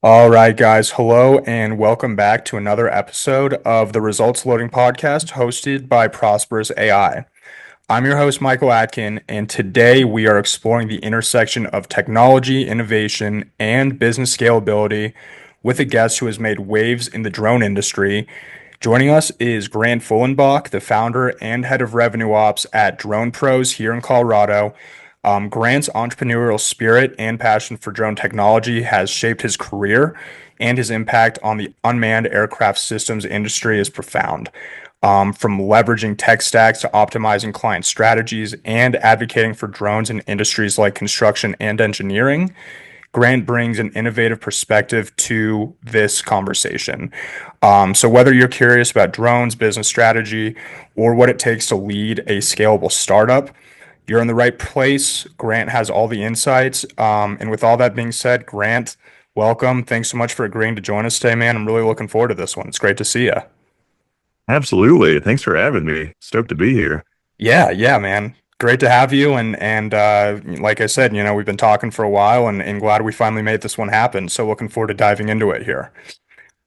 All right, guys. Hello and welcome back to another episode of the Results Loading Podcast hosted by Prosperous AI. I'm your host, Michael Atkin, and today we are exploring the intersection of technology, innovation, and business scalability with a guest who has made waves in the drone industry. Joining us is Grant Fullenbach, the founder and head of revenue ops at Drone Pros here in Colorado. Grant's entrepreneurial spirit and passion for drone technology has shaped his career, and his impact on the unmanned aircraft systems industry is profound. From leveraging tech stacks to optimizing client strategies and advocating for drones in industries like construction and engineering, Grant brings an innovative perspective to this conversation. So, whether you're curious about drones, business strategy, or what it takes to lead a scalable startup, you're in the right place. Grant has all the insights. And with all that being said, Grant, welcome. Thanks so much for agreeing to join us today, man. I'm really looking forward to this one. It's great to see you. Absolutely. Thanks for having me. Stoked to be here. Yeah, man. Great to have you. And like I said, we've been talking for a while, and glad we finally made this one happen. So looking forward to diving into it here.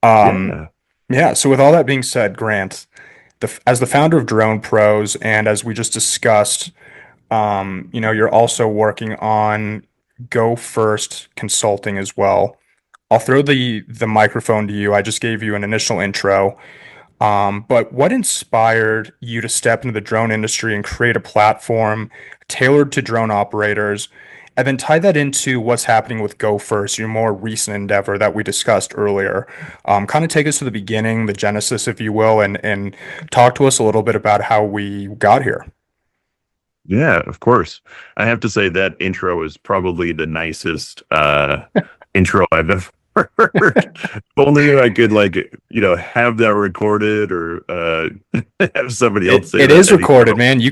Um, Yeah. yeah. So with all that being said, Grant, as the founder of Drone Pros, and as we just discussed, you're also working on Go First Consulting as well. I'll throw the microphone to you. I just gave you an initial intro. But what inspired you to step into the drone industry and create a platform tailored to drone operators, and then tie that into what's happening with Go First, your more recent endeavor that we discussed earlier? Kind of take us to the beginning, the genesis, if you will, and talk to us a little bit about how we got here. Yeah, of course. I have to say that intro is probably the nicest intro I've ever heard. If only I could have that recorded or have somebody else It say it that is recorded, anyhow. man. You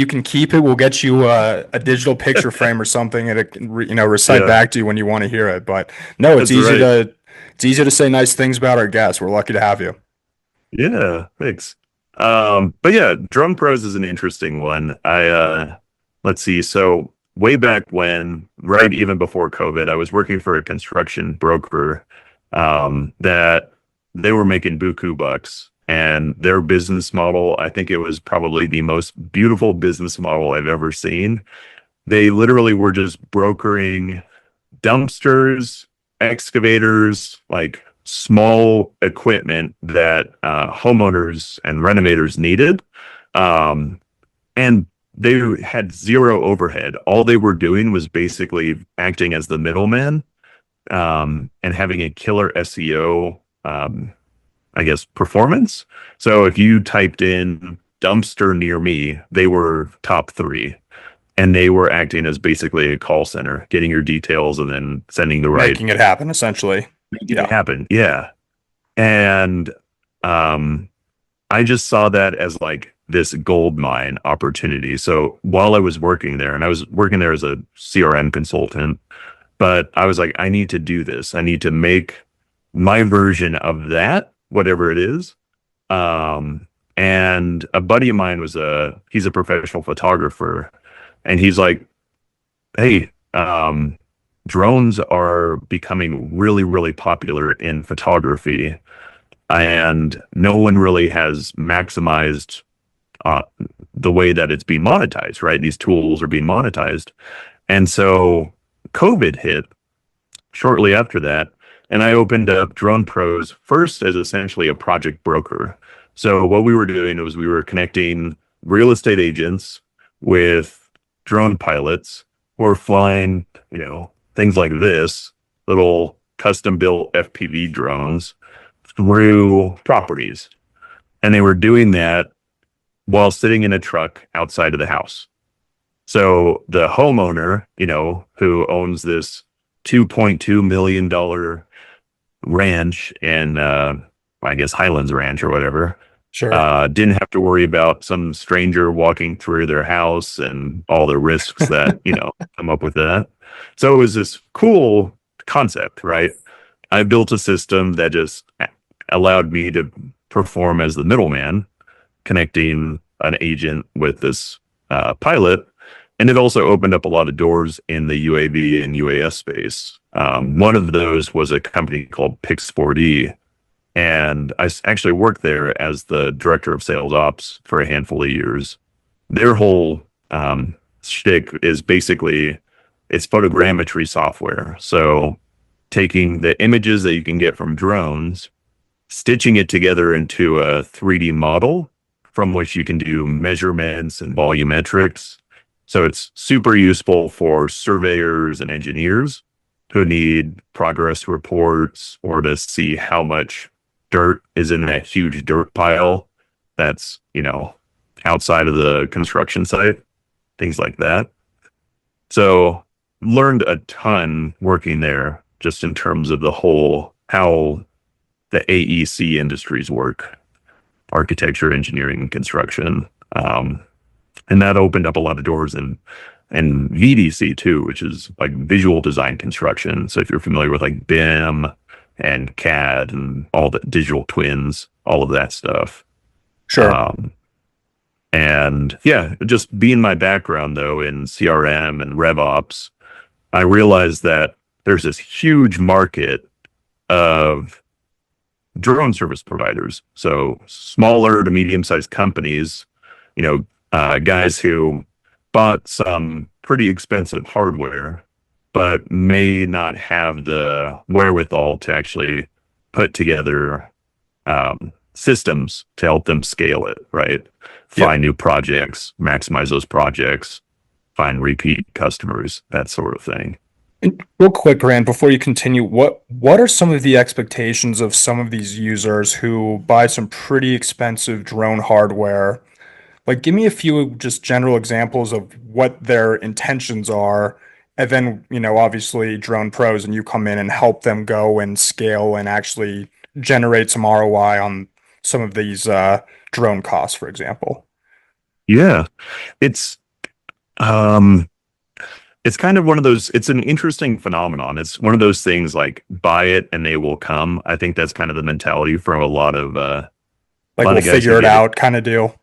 can keep it. We'll get you a digital picture frame or something, and it can recite Yeah, back to you when you want to hear it. But no, that's right. it's easy to say nice things about our guests. We're lucky to have you. Yeah, thanks. But yeah, Drone Pros is an interesting one. Let's see. So way back when, right even before COVID, I was working for a construction broker, that they were making buku bucks, and their business model, I think it was probably the most beautiful business model I've ever seen. They literally were just brokering dumpsters, excavators, like small equipment that homeowners and renovators needed. Um, and they had zero overhead. All they were doing was basically acting as the middleman, and having a killer SEO, I guess, performance. So if you typed in dumpster near me, they were top three, and they were acting as basically a call center, getting your details and then sending the right, Making it happen, essentially. making it Yeah. happen. Yeah. And um, I just saw that as like this gold mine opportunity. So while I was working there, and I was working there as a CRM consultant, but I was like, I need to do this. I need to make my version of that, whatever it is. And a buddy of mine he's a professional photographer, and he's like, hey, drones are becoming really, really popular in photography, and no one really has maximized uh, the way that it's being monetized, right? These tools are being monetized. And so COVID hit shortly after that, and I opened up Drone Pros first as essentially a project broker. So what we were doing was we were connecting real estate agents with drone pilots who are flying, things like this, little custom built FPV drones through properties. And they were doing that while sitting in a truck outside of the house. So the homeowner, who owns this $2.2 million ranch in, I guess, Highlands Ranch or whatever, Sure. didn't have to worry about some stranger walking through their house and all the risks that, come up with that. So it was this cool concept, right? I built a system that just allowed me to perform as the middleman, connecting an agent with this pilot. And it also opened up a lot of doors in the UAV and UAS space. One of those was a company called Pix4D, and actually worked there as the director of sales ops for a handful of years. Their whole shtick is basically it's photogrammetry software. So taking the images that you can get from drones, stitching it together into a 3D model from which you can do measurements and volumetrics. So it's super useful for surveyors and engineers who need progress reports or to see how much dirt is in that huge dirt pile that's, outside of the construction site, things like that. So learned a ton working there just in terms of the whole how the AEC industries work, architecture, engineering, construction. And that opened up a lot of doors in VDC too, which is like visual design construction. So if you're familiar with like BIM and CAD and all the digital twins, all of that stuff. Sure. And yeah, just being my background though in CRM and RevOps, I realized that there's this huge market of drone service providers. So smaller to medium-sized companies, guys who bought some pretty expensive hardware, but may not have the wherewithal to actually put together systems to help them scale it, right? Yep. Find new projects, maximize those projects, find repeat customers, that sort of thing. And real quick, Grant, before you continue, what are some of the expectations of some of these users who buy some pretty expensive drone hardware? Like, give me a few just general examples of what their intentions are, and then, obviously drone pros and you come in and help them go and scale and actually generate some ROI on some of these drone costs, for example. Yeah, it's um it's kind of one of those, it's an interesting phenomenon. It's one of those things like buy it and they will come. I think that's kind of the mentality from a Like, lot we'll of guys who figure it get it. out kind of deal.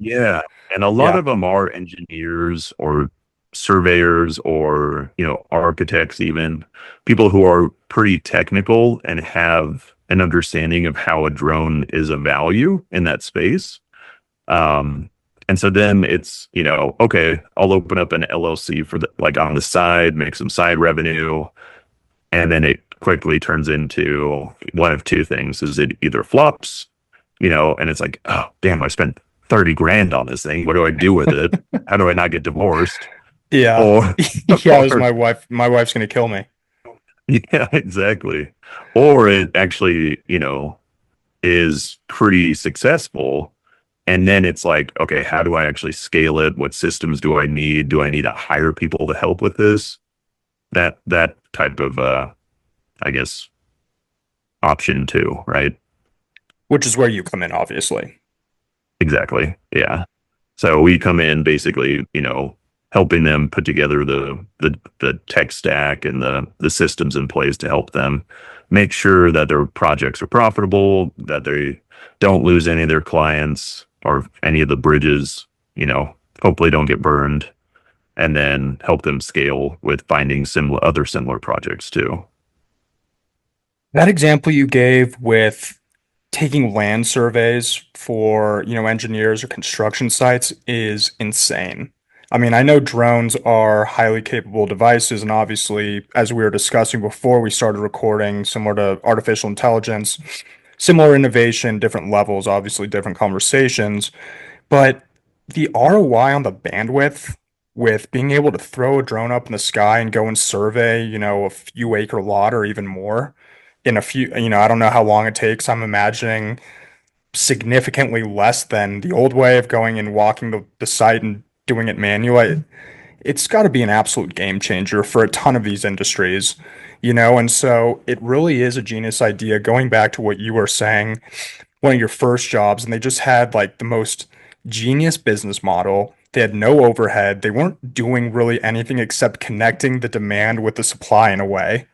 Yeah. And a lot Yeah. of them are engineers or surveyors or, architects, even people who are pretty technical and have an understanding of how a drone is a value in that space. Um, and so then it's, okay, I'll open up an LLC for the, like on the side, make some side revenue. And then it quickly turns into one of two things. Is it either flops, and it's like, oh, damn, I spent 30 grand on this thing. What do I do with it? How do I not get divorced? Yeah. Or, Yeah, it was or my wife. My wife's gonna kill me. yeah, exactly. Or it actually, is pretty successful. And then it's like, okay, how do I actually scale it? What systems do I need? Do I need to hire people to help with this? That type of I guess option too, right? Which is where you come in, obviously. Exactly. Yeah. So we come in basically, helping them put together the tech stack and the systems in place to help them make sure that their projects are profitable, that they don't lose any of their clients or any of the bridges, hopefully don't get burned, and then help them scale with finding similar projects too. That example you gave with taking land surveys for, engineers or construction sites is insane. I mean, I know drones are highly capable devices, and obviously, as we were discussing before we started recording, similar to artificial intelligence, similar innovation, different levels, obviously different conversations. But the ROI on the bandwidth with being able to throw a drone up in the sky and go and survey, a few acre lot or even more in a few, I don't know how long it takes. I'm imagining significantly less than the old way of going and walking the site and doing it manually. It's got to be an absolute game changer for a ton of these industries, and so it really is a genius idea. Going back to what you were saying, one of your first jobs, and they just had like the most genius business model. They had no overhead. They weren't doing really anything except connecting the demand with the supply in a way.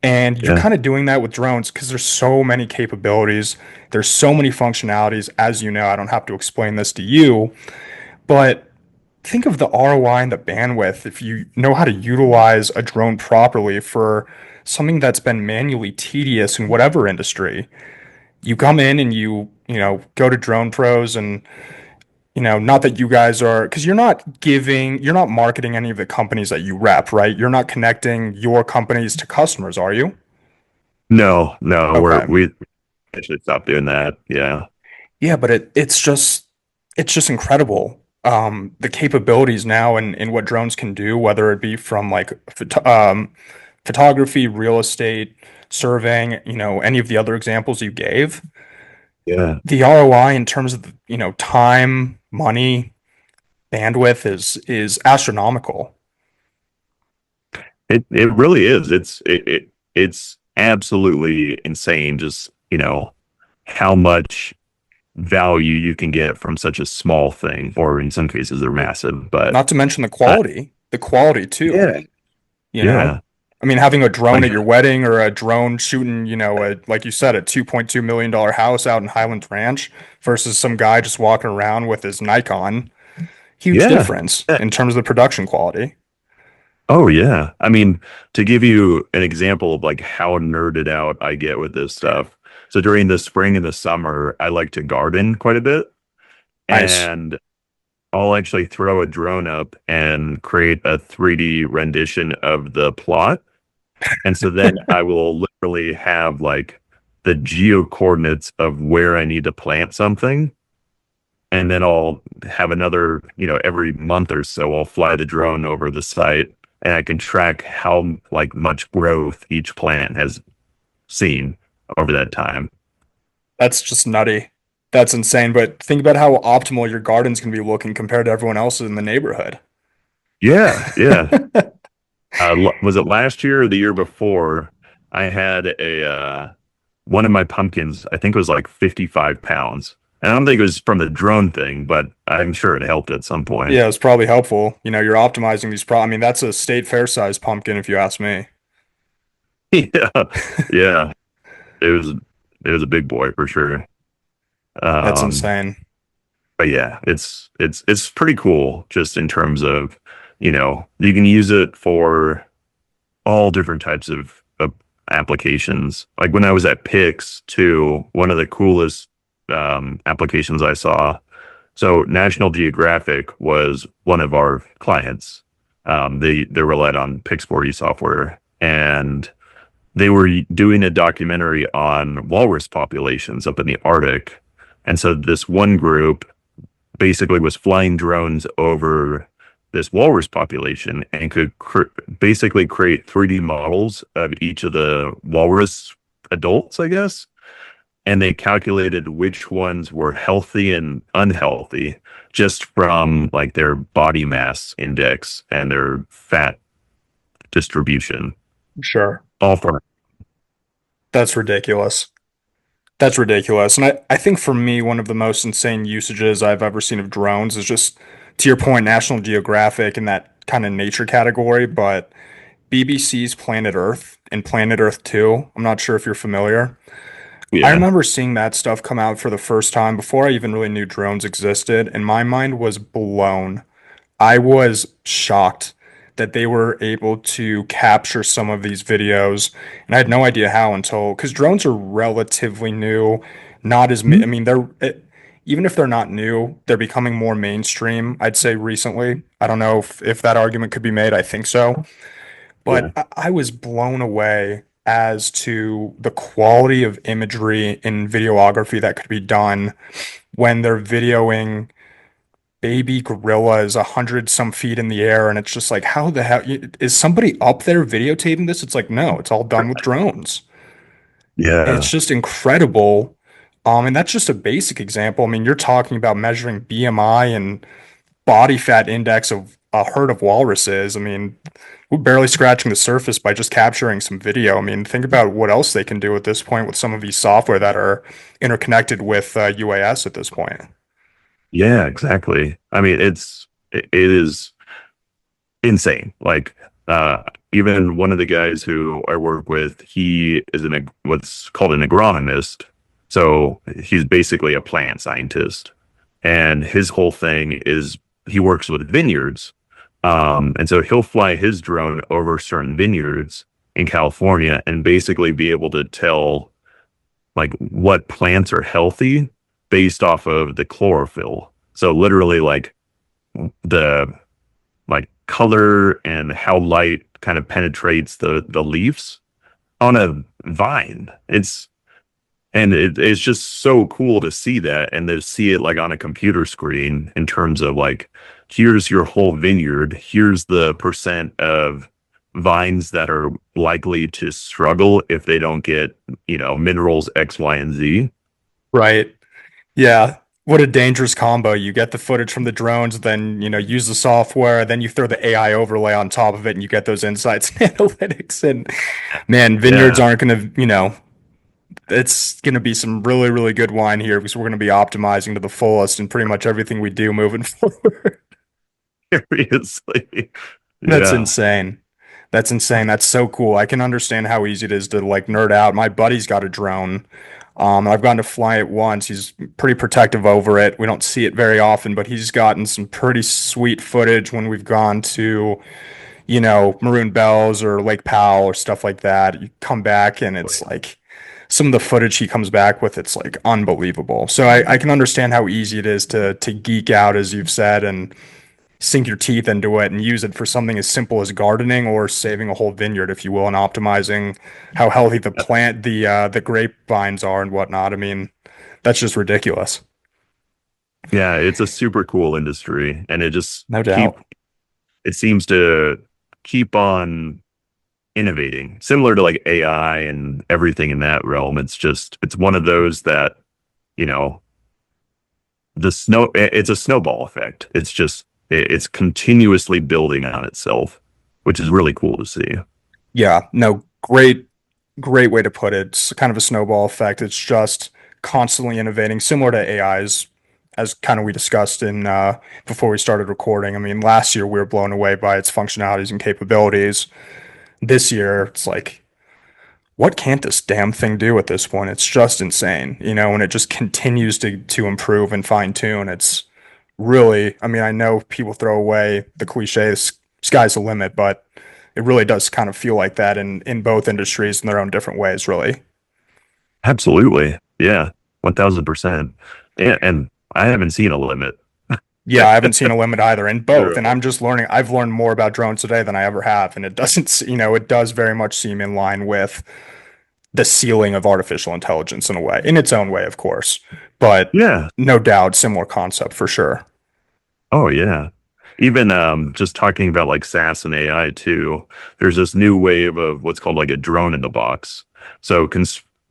And you're Yeah. kind of doing that with drones because there's so many capabilities. There's so many functionalities. As you know, I don't have to explain this to you, but think of the ROI and the bandwidth if you know how to utilize a drone properly for something that's been manually tedious in whatever industry. You come in and you go to Drone Pros and, not that you guys are, because you're not marketing any of the companies that you rep, right? You're not connecting your companies to customers, are you? No, no, Okay. we actually stopped doing that. Yeah. Yeah, but it's just incredible. The capabilities now and what drones can do, whether it be from like photography, real estate, surveying, any of the other examples you gave, Yeah. the ROI in terms of, time, money, bandwidth is astronomical. It really is. It's absolutely insane just, how much value you can get from such a small thing, or in some cases they're massive. But Not to mention uh, the quality too, yeah, you know? yeah. I mean, having a drone Like at your wedding or a drone shooting, like you said, a $2.2 million house out in Highlands Ranch versus some guy just walking around with his Nikon, huge yeah. difference Yeah. in terms of the production quality. Oh yeah. I mean, to give you an example of like how nerded out I get with this stuff. So during the spring and the summer, I like to garden quite a bit. Nice. And I'll actually throw a drone up and create a 3D rendition of the plot. And so then I will literally have like the geo coordinates of where I need to plant something. And then I'll have another, every month or so, I'll fly the drone over the site and I can track how like much growth each plant has seen over that time. That's just nutty. That's insane. But think about how optimal your garden's going to be looking compared to everyone else in the neighborhood. Yeah. Yeah. Was it last year or the year before? I had one of my pumpkins, I think it was like 55 pounds. And I don't think it was from the drone thing, but I'm sure it helped at some point. Yeah, it's probably helpful. You're optimizing these I mean, that's a state fair size pumpkin if you ask me. Yeah. Yeah. It was it was a big boy for sure. That's Um, insane. but yeah, it's pretty cool just in terms of, you can use it for all different types of applications. Like when I was at Pix too, one of the coolest applications I saw. So National Geographic was one of our clients. They relied on Pix4E software, and they were doing a documentary on walrus populations up in the Arctic. And so this one group basically was flying drones over this walrus population and could basically create 3D models of each of the walrus adults, I guess. And they calculated which ones were healthy and unhealthy just from like their body mass index and their fat distribution. Sure. All from That's ridiculous. That's ridiculous. And I think for me, one of the most insane usages I've ever seen of drones is just, to your point, National Geographic and that kind of nature category, but BBC's Planet Earth and Planet Earth 2. I'm not sure if you're familiar. I yeah. remember seeing that stuff come out for the first time before I even really knew drones existed, and my mind was blown. I was shocked that they were able to capture some of these videos, and I had no idea how until because drones are relatively new, not as I mean even if they're not new, they're becoming more mainstream, I'd say recently. I don't know if that argument could be made. I think so. Yeah. But I was blown away as to the quality of imagery and videography that could be done when they're videoing baby gorillas 100 some feet in the air, and it's just like, how the hell is somebody up there videotaping this? It's like, no, it's all done with drones. And it's Yeah. just incredible. And that's just a basic example. I mean, you're talking about measuring BMI and body fat index of a herd of walruses. I mean, we're barely scratching the surface by just capturing some video. I mean, think about what else they can do at this point with some of these software that are interconnected with UAS at this point. Yeah, exactly. I mean, it is insane. Like even one of the guys who I work with, he is what's called an agronomist. So he's basically a plant scientist. And his whole thing is he works with vineyards. And so he'll fly his drone over certain vineyards in California and basically be able to tell like what plants are healthy based off of the chlorophyll. So literally like the like color and how light kind of penetrates the leaves on a vine. It's just so cool to see that and to see it like on a computer screen in terms of like, here's your whole vineyard. Here's the percent of vines that are likely to struggle if they don't get, minerals X, Y, and Z. Right. Yeah. What a dangerous combo. You get the footage from the drones, then, use the software, then you throw the AI overlay on top of it and you get those insights and analytics. And man, vineyards Yeah, aren't going to, it's going to be some really, really good wine here because we're going to be optimizing to the fullest in pretty much everything we do moving forward. seriously. That's Yeah. insane. That's insane. That's so cool. I can understand how easy it is to like nerd out. My buddy's got a drone. I've gotten to fly it once. He's pretty protective over it. We don't see it very often, but he's gotten some pretty sweet footage when we've gone to, Maroon Bells or Lake Powell or stuff like that. You come back and it's like some of the footage he comes back with, it's like unbelievable. So I can understand how easy it is to geek out, as you've said, and sink your teeth into it and use it for something as simple as gardening or saving a whole vineyard, if you will, and optimizing how healthy the grapevines are and whatnot. I mean, that's just ridiculous. Yeah, it's a super cool industry and No doubt. it seems to keep on innovating, similar to like AI and everything in that realm. It's one of those that, you know, it's a snowball effect. It's continuously building on itself, which is really cool to see. Yeah, no, great way to put it. It's kind of a snowball effect. It's just constantly innovating, similar to AIs, as kind of we discussed in before we started recording. I mean, last year we were blown away by its functionalities and capabilities. This year, it's like, what can't this damn thing do at this point? It's just insane, and it just continues to improve and fine tune. It's really, I mean, I know people throw away the cliches, sky's the limit, but it really does kind of feel like that in both industries in their own different ways, really. Absolutely. Yeah. 1000%. And I haven't seen a limit. Yeah, I haven't seen a limit either in both, and Literally. I'm just learning. I've learned more about drones today than I ever have, and it doesn't, it does very much seem in line with the ceiling of artificial intelligence in a way, in its own way, of course, but Yeah. no doubt, similar concept for sure. Oh yeah. Even just talking about like SaaS and AI too, there's this new wave of what's called like a drone in the box. So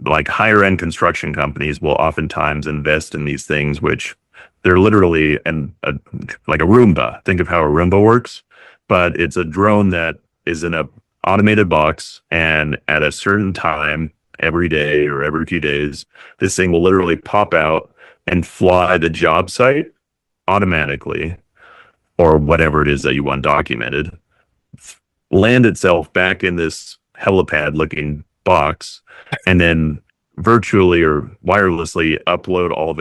like higher end construction companies will oftentimes invest in these things, which they're literally like a Roomba. Think of how a Roomba works, but it's a drone that is in a automated box, and at a certain time every day or every few days, this thing will literally pop out and fly the job site automatically, or whatever it is that you want documented, land itself back in this helipad looking box, and then virtually or wirelessly upload All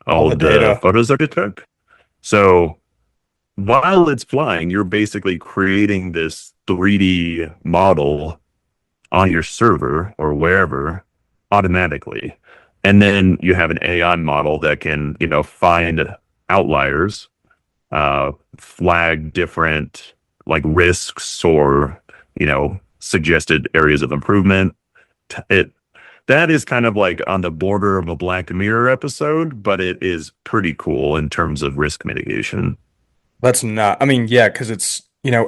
all the of the data. photos that it took. So while it's flying, you're basically creating this 3D model on your server or wherever automatically. And then you have an AI model that can, find outliers, flag different like risks or suggested areas of improvement. It That is kind of like on the border of a Black Mirror episode, but it is pretty cool in terms of risk mitigation. That's not, I mean, yeah, because it's,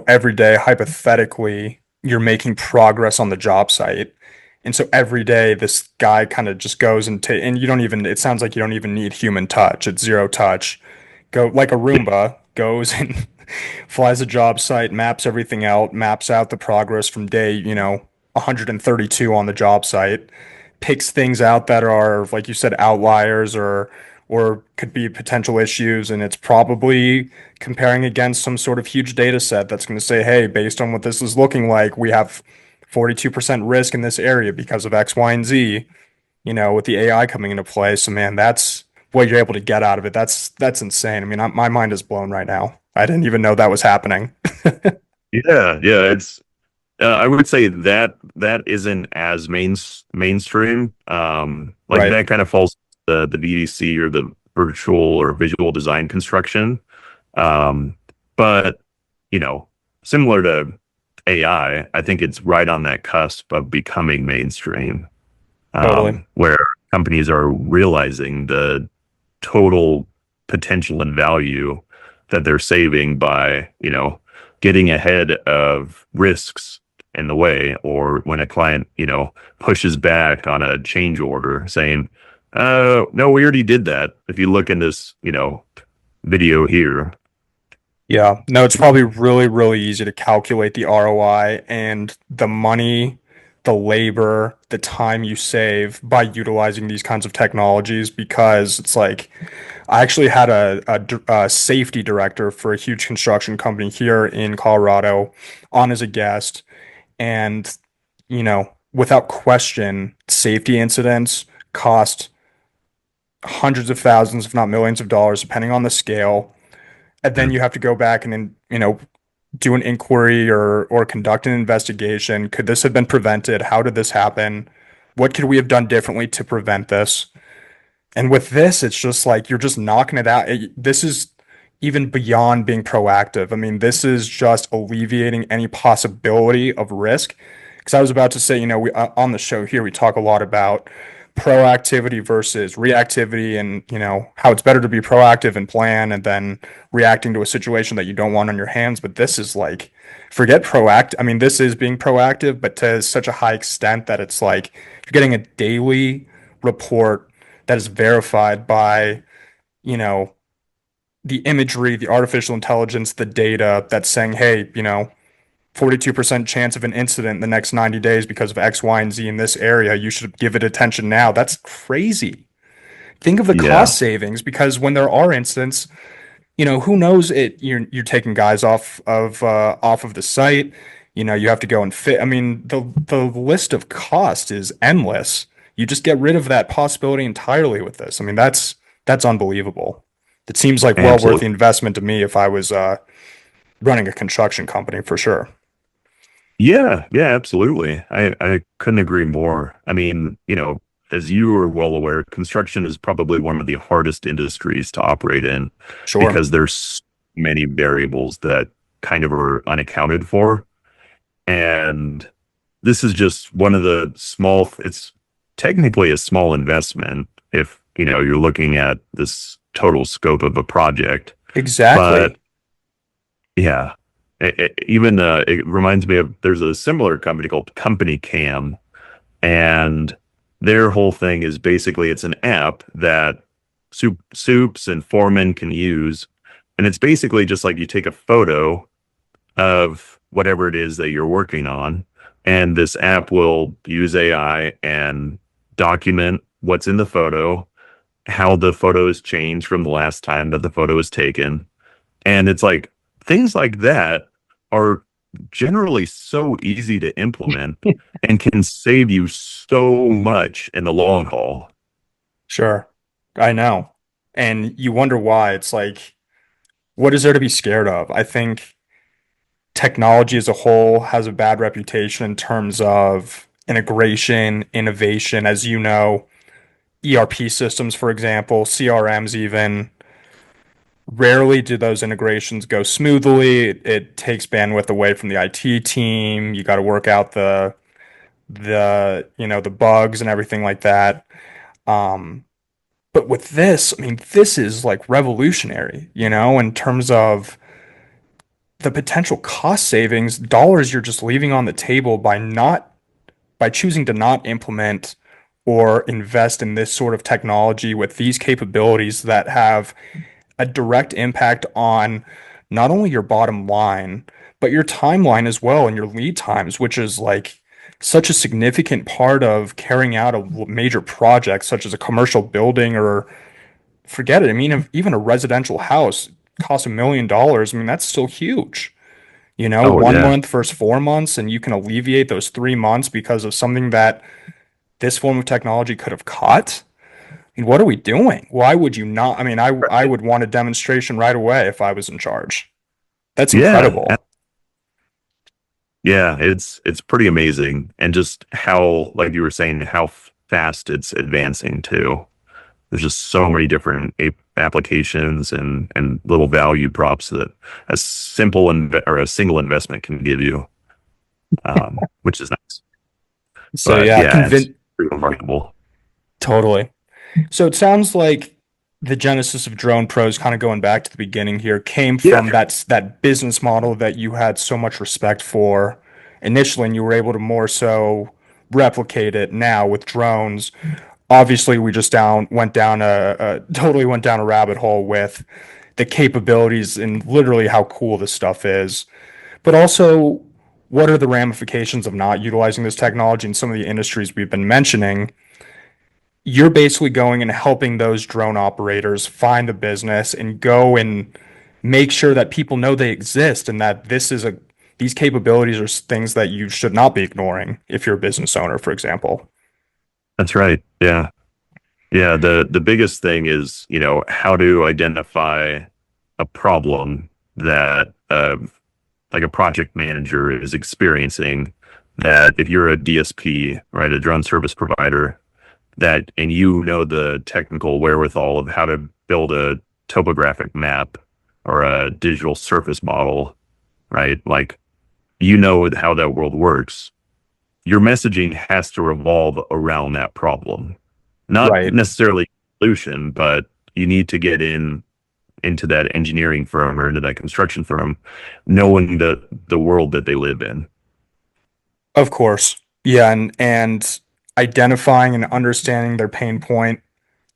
every day, hypothetically, you're making progress on the job site. And so every day, this guy kind of just goes and you don't even, it sounds like you don't even need human touch. It's zero touch. Go like a Roomba goes and flies a job site, maps everything out, maps out the progress from day, 132 on the job site, picks things out that are, like you said, outliers or could be potential issues, and it's probably comparing against some sort of huge data set that's going to say, hey, based on what this is looking like, we have 42% risk in this area because of X, Y, and Z, with the AI coming into play. So man, that's what you're able to get out of it. That's insane. I mean, my mind is blown right now. I didn't even know that was happening. Yeah. It's I would say that that isn't as mainstream. Like Right. that kind of falls the VDC or the virtual or visual design construction. Um, but you know, similar to AI, I think it's right on that cusp of becoming mainstream, Totally. where companies are realizing the total potential and value that they're saving by, getting ahead of risks in the way, or when a client, pushes back on a change order saying, no, we already did that. If you look in this, video here. Yeah. No, it's probably really, really easy to calculate the ROI and the money, the labor, the time you save by utilizing these kinds of technologies because it's like I actually had a safety director for a huge construction company here in Colorado on as a guest. And, without question, safety incidents cost hundreds of thousands, if not millions of dollars, depending on the scale. And then Mm. you have to go back and then, do an inquiry or conduct an investigation. Could this have been prevented? How did this happen? What could we have done differently to prevent this? And with this, it's just like you're just knocking it out. This is even beyond being proactive. I mean, this is just alleviating any possibility of risk. Because I was about to say, we on the show here, we talk a lot about proactivity versus reactivity and, how it's better to be proactive and plan and then reacting to a situation that you don't want on your hands. But this is like, forget proactive. I mean, this is being proactive, but to such a high extent that it's like you're getting a daily report that is verified by, you know, the imagery, the artificial intelligence, the data that's saying, hey, 42% chance of an incident in the next 90 days because of X, Y, and Z in this area. You should give it attention now. That's crazy. Think of the Yeah. cost savings because when there are incidents, who knows it you're taking guys off of the site. You have to go and fit. I mean, the list of cost is endless. You just get rid of that possibility entirely with this. I mean, that's unbelievable. It seems like well worth the Absolutely. investment to me if I was running a construction company for sure. Yeah, absolutely. I couldn't agree more. I mean, as you are well aware, construction is probably one of the hardest industries to operate in Sure. because there's so many variables that kind of are unaccounted for. And this is just one of the it's technically a small investment if, you're looking at this total scope of a project. But Exactly. yeah, even it reminds me of there's a similar company called Company Cam, and their whole thing is basically it's an app that soups and foremen can use, and it's basically just like you take a photo of whatever it is that you're working on, and this app will use AI and document what's in the photo, how the photo has changed from the last time that the photo was taken, and it's like things like that are generally so easy to implement and can save you so much in the long haul. Sure. I know. And you wonder why. It's like, what is there to be scared of? I think technology as a whole has a bad reputation in terms of integration, innovation, as you know, ERP systems, for example, CRMs even. Rarely do those integrations go smoothly. It takes bandwidth away from the IT team. You got to work out the bugs and everything like that. Um, but with this, I mean, this is like revolutionary, in terms of the potential cost savings, dollars you're just leaving on the table by choosing to not implement or invest in this sort of technology with these capabilities that have a direct impact on not only your bottom line, but your timeline as well and your lead times, which is like such a significant part of carrying out a major project such as a commercial building or forget it. I mean, if even a residential house costs $1 million. I mean, that's still huge. Oh One yeah. month versus 4 months, and you can alleviate those 3 months because of something that this form of technology could have caught. I mean, what are we doing? Why would you not? I mean, I would want a demonstration right away if I was in charge. That's Yeah, incredible. yeah, it's pretty amazing, and just how, like you were saying, how fast it's advancing too. There's just so many different applications and little value props that a simple or a single investment can give you, which is nice. So But yeah, yeah, it's pretty remarkable. totally. So it sounds like the genesis of Drone Pros, kind of going back to the beginning here, came Yeah, from that business model that you had so much respect for initially, and you were able to more so replicate it now with drones. Obviously, we just down went down a totally went down a rabbit hole with the capabilities and literally how cool this stuff is. But also, what are the ramifications of not utilizing this technology in some of the industries we've been mentioning? You're basically going and helping those drone operators find the business and go and make sure that people know they exist and that these capabilities are things that you should not be ignoring if you're a business owner, for example. that's right. Yeah. Yeah, the biggest thing is, how to identify a problem that like a project manager is experiencing, that if you're a DSP, right, a drone service provider, that and you know the technical wherewithal of how to build a topographic map or a digital surface model, right? Like, how that world works. Your messaging has to revolve around that problem, not Right. necessarily solution, but you need to get into that engineering firm or into that construction firm, knowing the world that they live in. Of course. Yeah, and identifying and understanding their pain point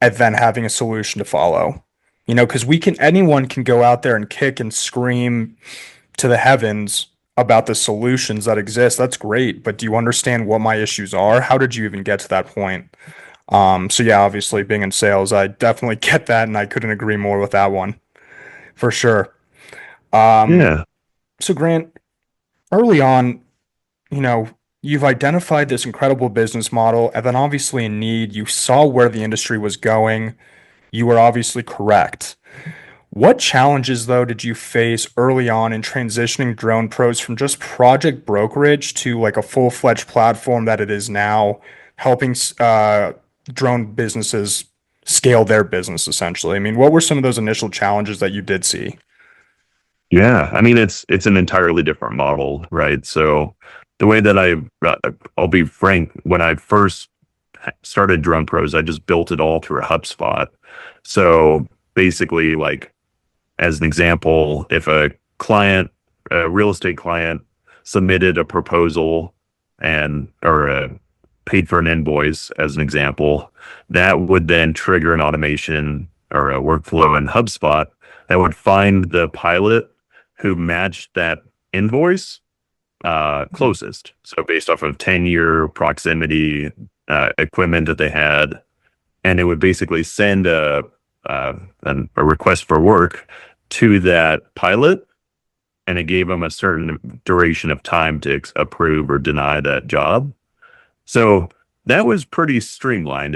and then having a solution to follow. Because anyone can go out there and kick and scream to the heavens about the solutions that exist. That's great, but do you understand what my issues are? How did you even get to that point? So yeah, obviously being in sales, I definitely get that, and I couldn't agree more with that one for sure. Um, Yeah. so Grant, early on, you know, you've identified this incredible business model, and then obviously in need, you saw where the industry was going. You were obviously correct. What challenges, though, did you face early on in transitioning Drone Pros from just project brokerage to like a full-fledged platform that it is now, helping drone businesses scale their business essentially? I mean, what were some of those initial challenges that you did see? Yeah, I mean it's an entirely different model, right? So the way that I'll be frank, when I first started Drone Pros, I just built it all through a HubSpot. So basically, like, as an example, if a real estate client submitted a proposal or paid for an invoice, as an example, that would then trigger an automation or a workflow in HubSpot that would find the pilot who matched that invoice closest. So based off of 10-year proximity, equipment that they had, and it would basically send uh, a request for work to that pilot, and it gave them a certain duration of time to approve or deny that job. So that was pretty streamlined.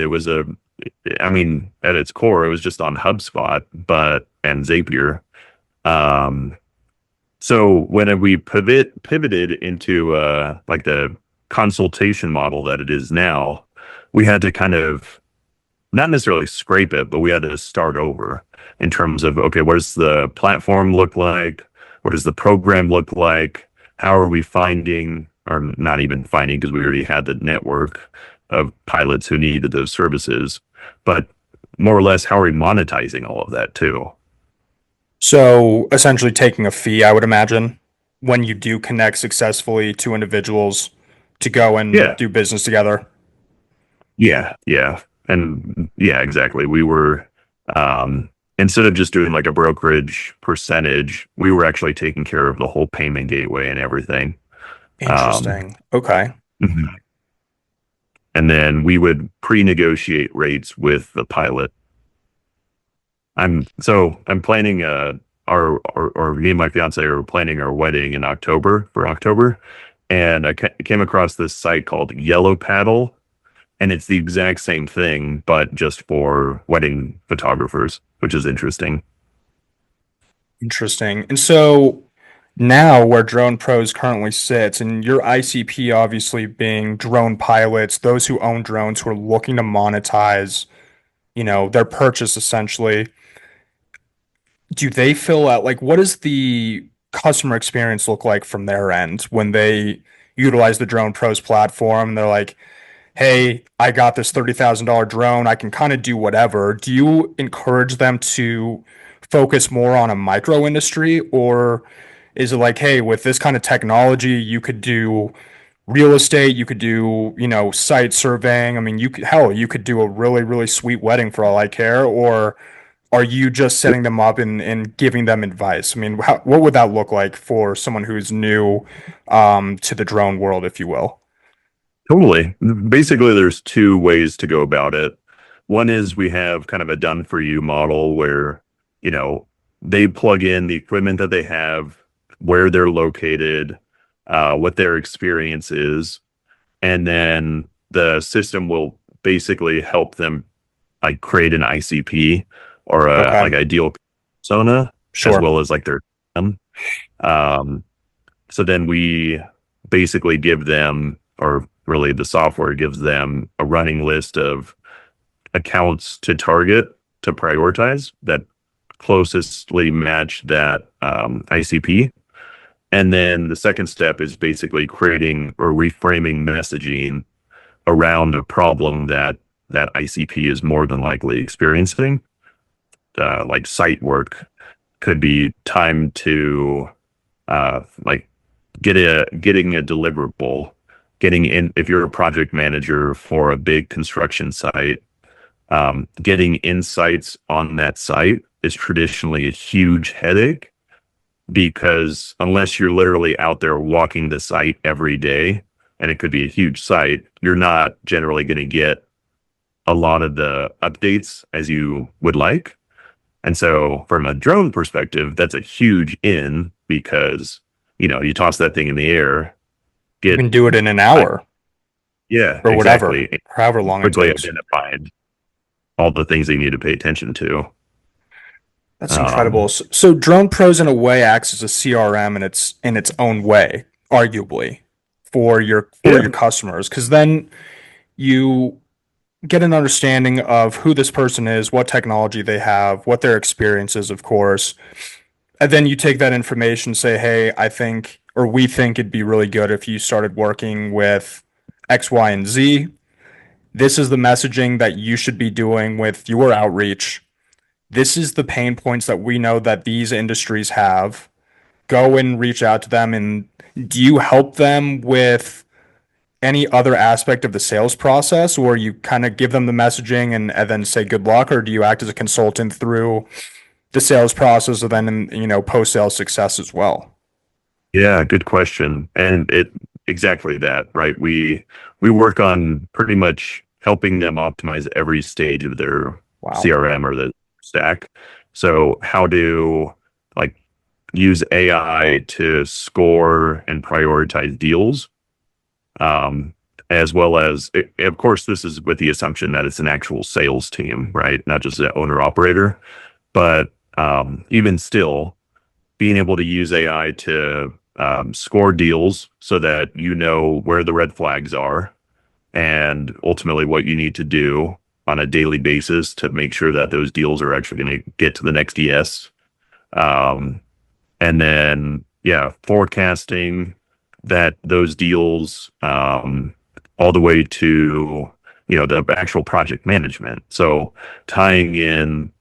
I mean, at its core, it was just on HubSpot, and Zapier. Um, so when we pivoted into like the consultation model that it is now, we had to kind of not necessarily scrape it, but we had to start over in terms of, okay, what does the platform look like? What does the program look like? How are we finding, or not even finding, because we already had the network of pilots who needed those services, but more or less, how are we monetizing all of that too? So essentially taking a fee, I would imagine, when you do connect successfully to individuals to go and Yeah, do business together. yeah. And yeah, exactly. We were, instead of just doing like a brokerage percentage, we were actually taking care of the whole payment gateway and everything. Um, Interesting. Okay. mhm. And then we would pre-negotiate rates with the pilot. I'm planning or me and my fiance are planning our wedding in October, and I came across this site called Yellow Paddle, and it's the exact same thing but just for wedding photographers, which is interesting. Interesting. And so Now where Drone Pros currently sits, and your ICP obviously being drone pilots, those who own drones who are looking to monetize, their purchase essentially, do they fill out like what does the customer experience look like from their end when they utilize the Drone Pros platform? They're like, hey, I got this $30,000 drone. I can kind of do whatever. Do you encourage them to focus more on a micro industry, or is it like, hey, with this kind of technology, you could do real estate, you could do, site surveying. I mean, you could do a really, really sweet wedding for all I care, or are you just setting them up and giving them advice? I mean, what would that look like for someone who's new to the drone world, if you will? Totally. Basically, there's two ways to go about it. One is we have kind of a done for you model where, you know, they plug in the equipment that they have, where they're located, what their experience is, and then the system will basically help them like create an ICP or a Okay, like ideal persona as sure. well as like their um, so then we basically give them, or really the software gives them a running list of accounts to target to prioritize that closestly match that ICP. And then the second step is basically creating or reframing messaging around a problem that that ICP is more than likely experiencing. Like site work could be time to like getting a deliverable, getting in if you're a project manager for a big construction site, getting insights on that site is traditionally a huge headache because unless you're literally out there walking the site every day, and it could be a huge site, you're not generally going to get a lot of the updates as you would like. And so from a drone perspective, that's a huge in because, you toss that thing in the air, You get, can do it in an I, hour yeah, or whatever, exactly. however long it Quickly takes. identified all the things they need to pay attention to. That's incredible. Um, So Drone Pros in a way acts as a CRM in its own way, arguably, for your yeah, customers, because then you get an understanding of who this person is, what technology they have, what their experience is, of course. And then you take that information, say, hey, I think, or we think it'd be really good if you started working with X, Y, and Z. This is the messaging that you should be doing with your outreach. This is the pain points that we know that these industries have. Go and reach out to them. And do you help them with any other aspect of the sales process, or you kind of give them the messaging and then say good luck, or do you act as a consultant through the sales process and then post sales success as well? yeah, good question. And it exactly that, right? We work on pretty much helping them optimize every stage of their Wow. CRM or the stack. So how to like use AI to score and prioritize deals, um, as well as, of course, this is with the assumption that it's an actual sales team, right? Not just an owner operator, but even still, being able to use AI to score deals so that you know where the red flags are and ultimately what you need to do on a daily basis to make sure that those deals are actually going to get to the next yes. Um, and then, yeah, forecasting that those deals all the way to, the actual project management. So tying in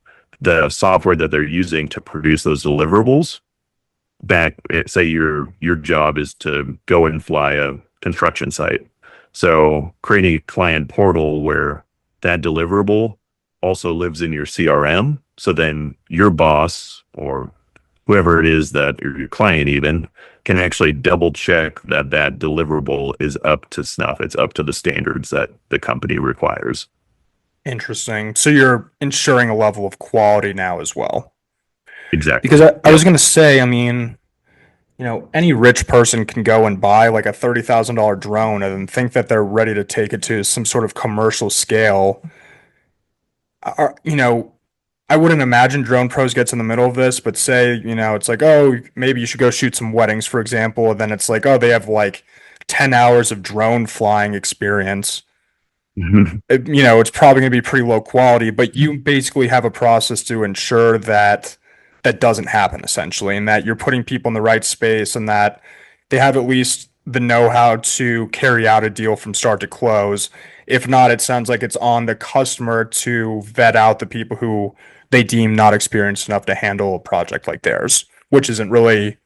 the software that they're using to produce those deliverables back, say your job is to go and fly a construction site, so creating a client portal where that deliverable also lives in your CRM, so then your boss or whoever it is that your client even can actually double check that that deliverable is up to snuff, it's up to the standards that the company requires. Interesting. So you're ensuring a level of quality now as well. Because Exactly. I was Yep. going to say, I mean, any rich person can go and buy like a $30,000 drone and then think that they're ready to take it to some sort of commercial scale. Are, I wouldn't imagine Drone Pros gets in the middle of this, but say, it's like, oh, maybe you should go shoot some weddings, for example. And then it's like, oh, they have like 10 hours of drone flying experience. It's probably going to be pretty low quality, but you basically have a process to ensure that that doesn't happen essentially, and that you're putting people in the right space and that they have at least the know-how to carry out a deal from start to close. If not, it sounds like it's on the customer to vet out the people who they deem not experienced enough to handle a project like theirs, which isn't really,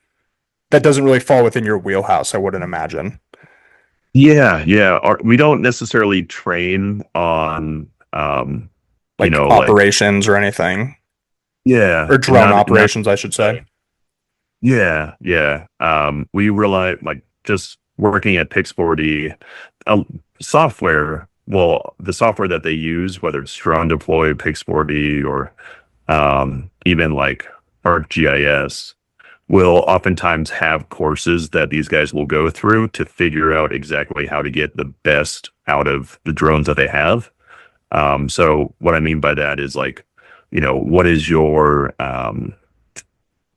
that doesn't really fall within your wheelhouse, I wouldn't imagine. Yeah, yeah. We don't necessarily train on, Like like, operations or anything, yeah, or drone not operations, I should say. yeah, yeah. We rely like just working at Pix40, uh, software. Well, the software that they use, whether it's Drone Deploy, Pix40, or even like ArcGIS, will oftentimes have courses that these guys will go through to figure out exactly how to get the best out of the drones that they have. So what I mean by that is like, what is your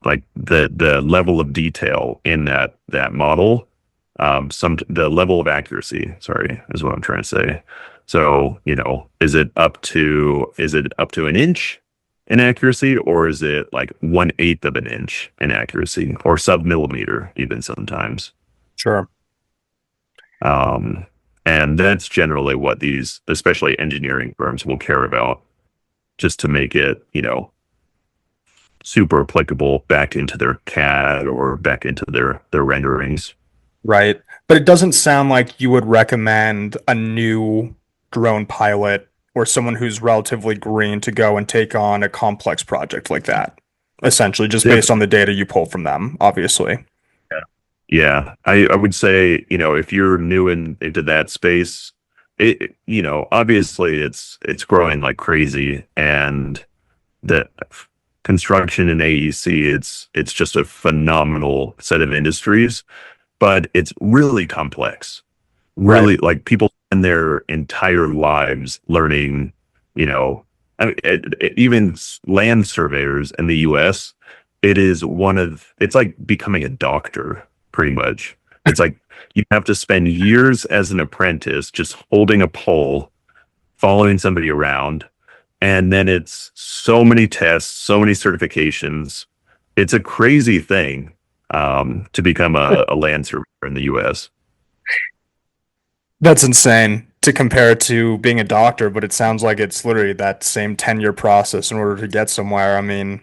like the level of detail in that model, the level of accuracy, sorry, is what I'm trying to say. So, is it up to an inch in accuracy, or is it like 1/8 of an inch in accuracy, or sub-millimeter even sometimes? Sure. Um, and that's generally what these, especially engineering firms, will care about, just to make it, super applicable back into their CAD or back into their renderings. Right. But it doesn't sound like you would recommend a new drone pilot or someone who's relatively green to go and take on a complex project like that. Essentially, just Yep. based on the data you pull from them, obviously. Yeah. Yeah. I would say, if you're new into that space, obviously it's growing like crazy, and the construction in AEC, it's just a phenomenal set of industries, but it's really complex. Right. Really, like, people spend their entire lives learning, I mean, even land surveyors in the US, it's like becoming a doctor, pretty much. It's like you have to spend years as an apprentice just holding a pole, following somebody around, and then it's so many tests, so many certifications. It's a crazy thing, to become a land surveyor in the US. That's insane to compare it to being a doctor, but it sounds like it's literally that same 10-year process in order to get somewhere. I mean,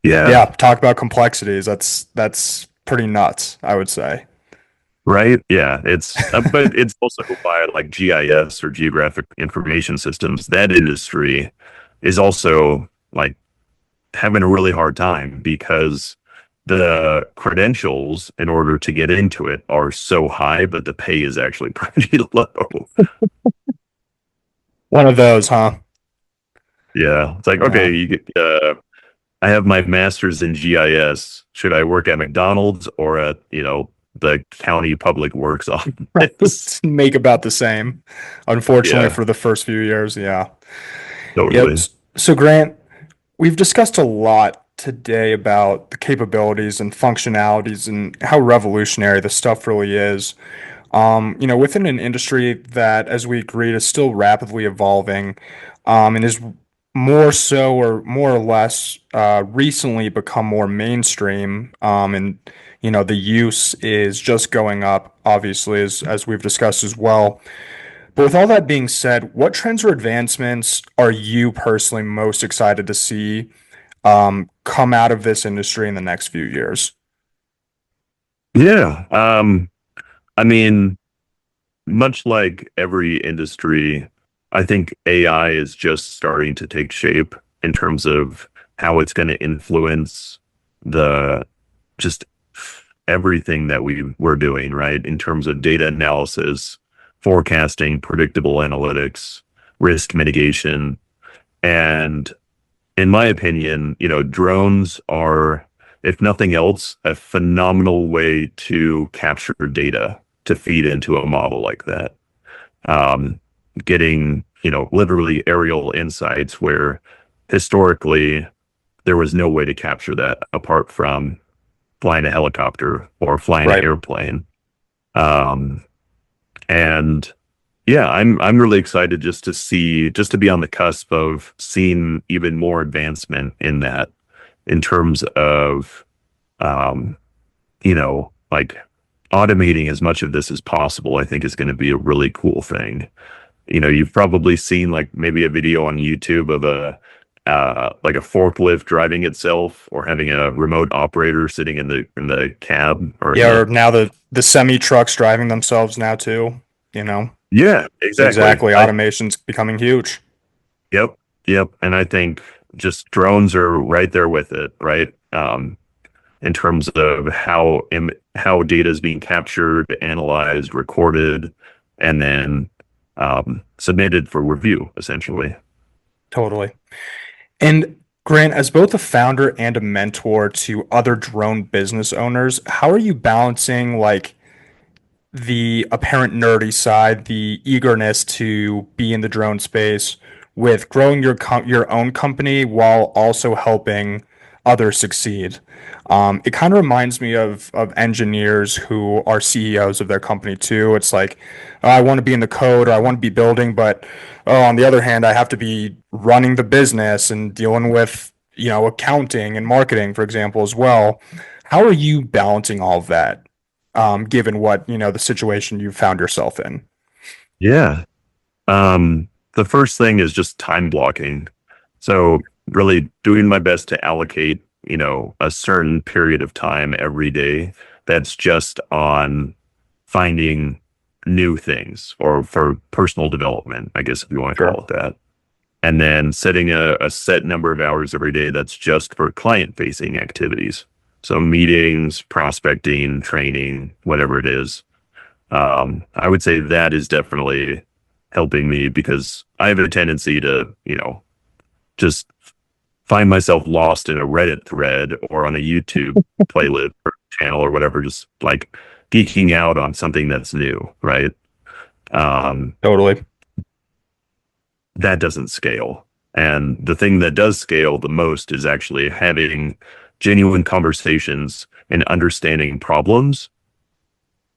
yeah, Yeah. talk about complexities. That's pretty nuts, I would say. Right. Yeah. But it's also by like GIS or geographic information systems. That industry is also like having a really hard time because the credentials in order to get into it are so high, but the pay is actually pretty low. One of those, huh? Yeah. It's like, okay, Yeah. I have my master's in GIS. Should I work at McDonald's or at, the county public works office? Make about the same, unfortunately, Yeah, for the first few years. Yeah. Yep. totally. So, Grant, we've discussed a lot today about the capabilities and functionalities and how revolutionary this stuff really is. Within an industry that, as we agreed, is still rapidly evolving, and is more so or more or less recently become more mainstream, and the use is just going up, obviously, as we've discussed as well. But with all that being said, what trends or advancements are you personally most excited to see come out of this industry in the next few years? Yeah. I mean, much like every industry, I think AI is just starting to take shape in terms of how it's going to influence the just everything that we're doing, right? In terms of data analysis, forecasting, predictable analytics, risk mitigation. And in my opinion, drones are, if nothing else, a phenomenal way to capture data to feed into a model like that. Um, Getting, literally aerial insights where, historically there was no way to capture that apart from flying a helicopter or flying an Right. airplane. Um, and yeah, I'm really excited just to be on the cusp of seeing even more advancement in that in terms of um, like automating as much of this as possible. I think is going to be a really cool thing. You've probably seen like maybe a video on YouTube of a like a forklift driving itself or having a remote operator sitting in the cab or in Yeah, or the now the semi trucks driving themselves now too, you know. yeah, exactly. Exactly. Automation's becoming huge. Yep, yep. And I think just drones are right there with it, right? In terms of how data is being captured, analyzed, recorded, and then submitted for review, essentially. Totally. And Grant, as both a founder and a mentor to other drone business owners, how are you balancing like the apparent nerdy side, the eagerness to be in the drone space, with growing your own company while also helping others succeed? It kind of reminds me of engineers who are CEOs of their company too. It's like, oh, I want to be in the code or I want to be building, but oh, on the other hand, I have to be running the business and dealing with, accounting and marketing, for example, as well. How are you balancing all of that, given what, the situation you found yourself in? Yeah. The first thing is just time blocking. So really doing my best to allocate, a certain period of time every day that's just on finding new things or for personal development, I guess if you want to Sure. call it that. And then setting a set number of hours every day that's just for client facing activities. So meetings, prospecting, training, whatever it is. I would say that is definitely helping me because I have a tendency to, just find myself lost in a Reddit thread or on a YouTube playlist or channel or whatever, just like geeking out on something that's new, right? Um, Totally. that doesn't scale. And the thing that does scale the most is actually having genuine conversations and understanding problems,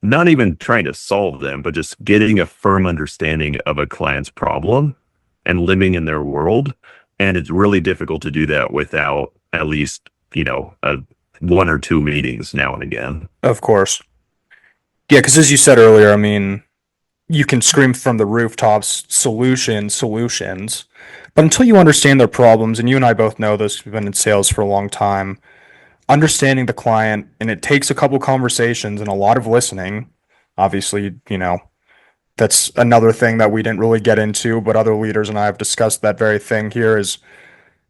not even trying to solve them, but just getting a firm understanding of a client's problem and living in their world. And it's really difficult to do that without at least, one or two meetings now and again. Of course. Yeah, because as you said earlier, I mean, you can scream from the rooftops, solutions, but until you understand their problems, and you and I both know this, we've been in sales for a long time, understanding the client, and it takes a couple conversations and a lot of listening. Obviously, that's another thing that we didn't really get into, but other leaders and I have discussed that very thing here is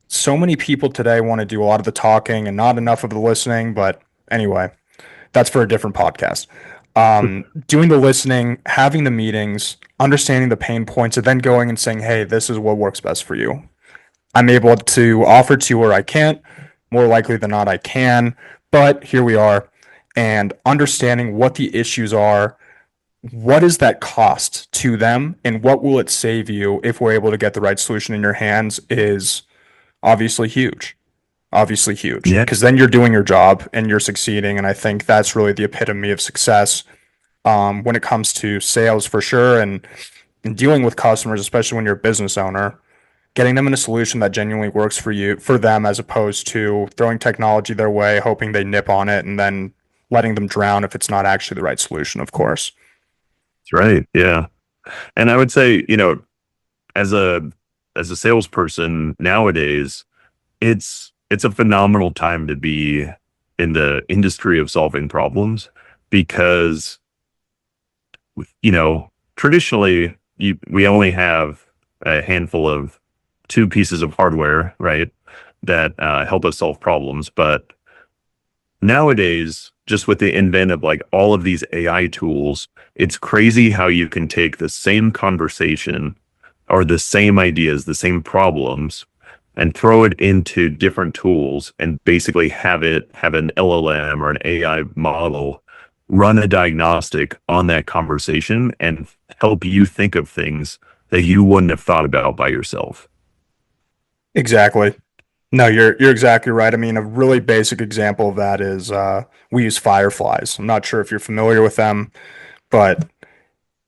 so many people today want to do a lot of the talking and not enough of the listening. But anyway, that's for a different podcast. Doing the listening, having the meetings, understanding the pain points, and then going and saying, hey, this is what works best for you. I'm able to offer to you where I can't. More likely than not, I can. But here we are. And understanding what the issues are, what is that cost to them, and what will it save you if we're able to get the right solution in your hands is obviously huge. Obviously huge. Yeah, Because then you're doing your job and you're succeeding. And I think that's really the epitome of success, when it comes to sales for sure, and dealing with customers, especially when you're a business owner, getting them in a solution that genuinely works for you, for them, as opposed to throwing technology their way, hoping they nip on it, and then letting them drown if it's not actually the right solution, of course. that's right. Yeah. And I would say, as a as a salesperson nowadays, it's a phenomenal time to be in the industry of solving problems because traditionally we only have a handful of two pieces of hardware, right, that help us solve problems. But nowadays, just with the invent of like all of these AI tools, it's crazy how you can take the same conversation or the same ideas, the same problems, and throw it into different tools and basically have an LLM or an AI model run a diagnostic on that conversation and help you think of things that you wouldn't have thought about by yourself. Exactly. No, you're exactly right. I mean, a really basic example of that is we use fireflies. I'm not sure if you're familiar with them, but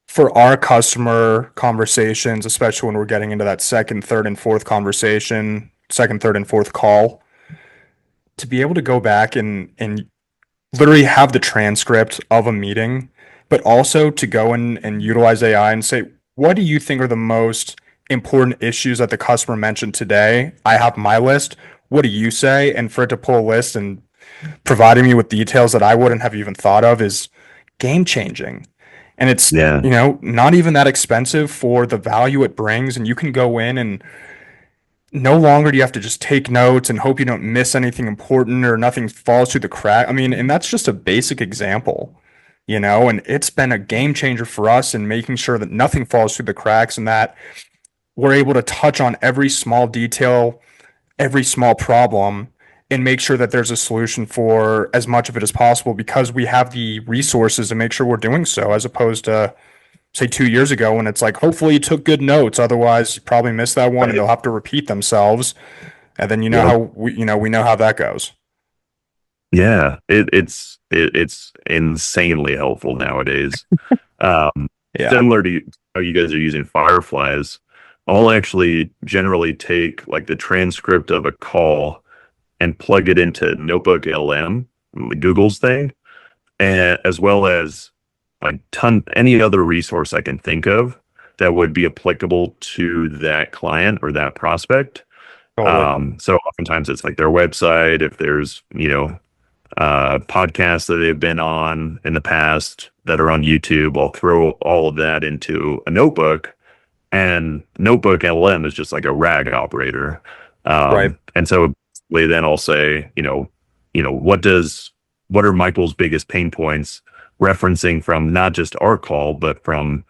for our customer conversations, especially when we're getting into that second, third, and fourth conversation, second, third, and fourth call, to be able to go back and literally have the transcript of a meeting, but also to go in and utilize AI and say, what do you think are the most important issues that the customer mentioned today? I have my list. What do you say? And for it to pull a list and providing me with details that I wouldn't have even thought of is game changing. And it's, Yeah. not even that expensive for the value it brings. And you can go in and no longer do you have to just take notes and hope you don't miss anything important or nothing falls through the crack. I mean, and that's just a basic example, and it's been a game changer for us in making sure that nothing falls through the cracks and that we're able to touch on every small detail, every small problem, and make sure that there's a solution for as much of it as possible because we have the resources to make sure we're doing so, as opposed to say 2 years ago when it's like, hopefully you took good notes, otherwise you probably missed that one and Right. they'll have to repeat themselves. And then Yep. we know how that goes. Yeah. It's insanely helpful nowadays. Um, Yeah. Similar to how you guys are using fireflies, I'll actually generally take like the transcript of a call and plug it into Notebook LM, Google's thing, and as well as a ton any other resource I can think of that would be applicable to that client or that prospect. Totally. So oftentimes it's like their website, if there's, podcasts that they've been on in the past that are on YouTube, I'll throw all of that into a notebook, and Notebook LM is just like a RAG operator. Right. And so then I'll say, what are Michael's biggest pain points, referencing from not just our call, but from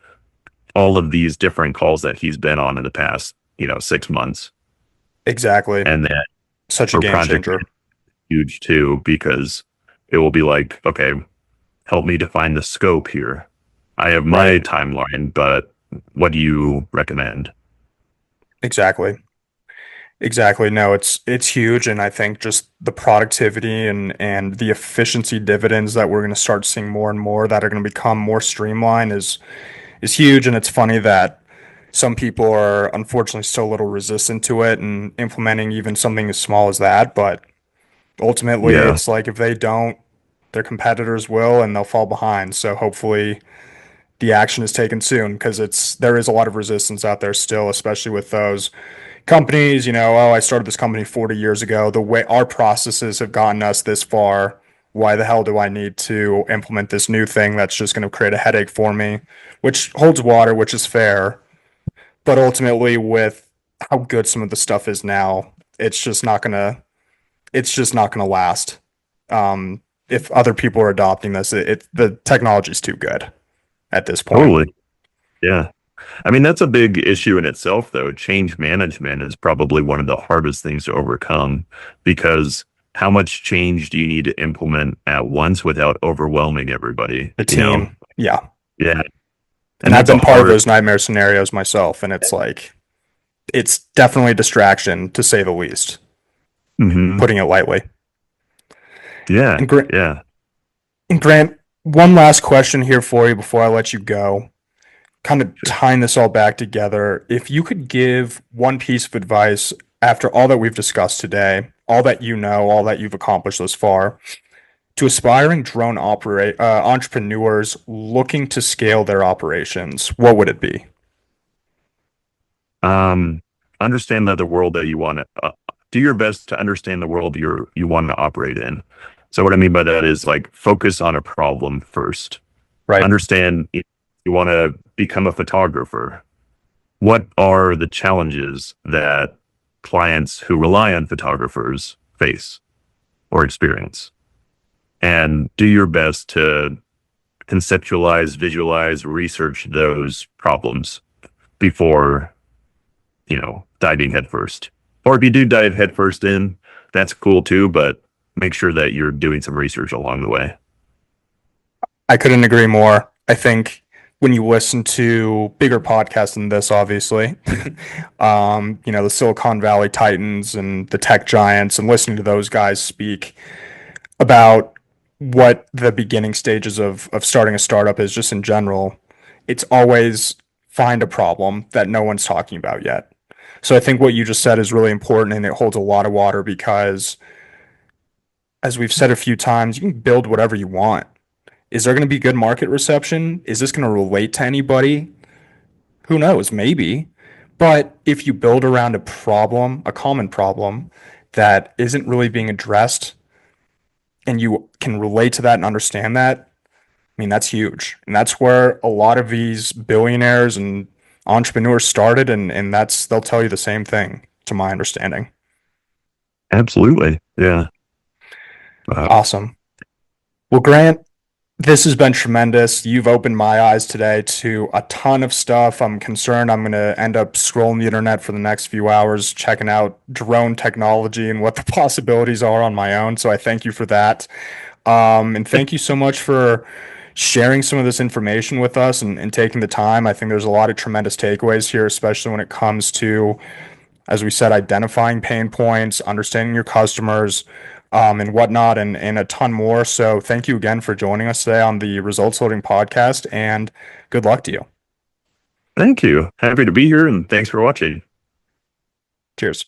all of these different calls that he's been on in the past, 6 months. Exactly. And then Such a for game project changer. huge too, because it will be like, okay, help me define the scope here. I have my Right. timeline, but what do you recommend? Exactly. Exactly. No, it's huge, and I think just the productivity and the efficiency dividends that we're going to start seeing more and more that are going to become more streamlined is huge. And it's funny that some people are unfortunately so little resistant to it and implementing even something as small as that. But ultimately, Yeah, it's like if they don't, their competitors will, and they'll fall behind. So hopefully, the action is taken soon because there is a lot of resistance out there still, especially with those companies, oh, I started this company 40 years ago. The way our processes have gotten us this far, why the hell do I need to implement this new thing that's just going to create a headache for me, which holds water, which is fair. But ultimately, with how good some of the stuff is now, it's just not gonna last. If other people are adopting this, the technology is too good at this point. totally. Yeah. I mean, that's a big issue in itself, though. Change management is probably one of the hardest things to overcome because how much change do you need to implement at once without overwhelming everybody? The team, yeah. Yeah. And And I've that's a been part of hard, those nightmare scenarios myself, and it's like it's definitely a distraction to say the least, hmm putting it lightly. yeah. And Grant, Yeah. and Grant, one last question here for you before I let you go. Kind of Sure. tying this all back together, if you could give one piece of advice after all that we've discussed today, all that you know, all that you've accomplished thus far, to aspiring entrepreneurs looking to scale their operations, what would it be? Um, Understand that the world that you want to do your best to understand the world you want to operate in. So what I mean by that is like focus on a problem first. Right. Understand if you want to become a photographer. What are the challenges that clients who rely on photographers face or experience? And do your best to conceptualize, visualize, research those problems before, diving headfirst. Or if you do dive headfirst in, that's cool too, but make sure that you're doing some research along the way. I couldn't agree more. I think when you listen to bigger podcasts than this, obviously, the Silicon Valley Titans and the tech giants, and listening to those guys speak about what the beginning stages of starting a startup is just in general, it's always find a problem that no one's talking about yet. So I think what you just said is really important and it holds a lot of water because, as we've said a few times, you can build whatever you want. Is there going to be good market reception? Is this going to relate to anybody? Who knows? Maybe. But if you build around a problem, a common problem that isn't really being addressed, and you can relate to that and understand that, I mean, that's huge. And that's where a lot of these billionaires and entrepreneurs started, and they'll tell you the same thing, to my understanding. Absolutely. Yeah. Awesome. Well, Grant, this has been tremendous. You've opened my eyes today to a ton of stuff. I'm concerned I'm going to end up scrolling the internet for the next few hours, checking out drone technology and what the possibilities are on my own. So I thank you for that. And thank you so much for sharing some of this information with us and taking the time. I think there's a lot of tremendous takeaways here, especially when it comes to, as we said, identifying pain points, understanding your customers, and whatnot, and a ton more. So thank you again for joining us today on the Results Loading podcast, and good luck to you. Thank you. Happy to be here, and thanks for watching. Cheers.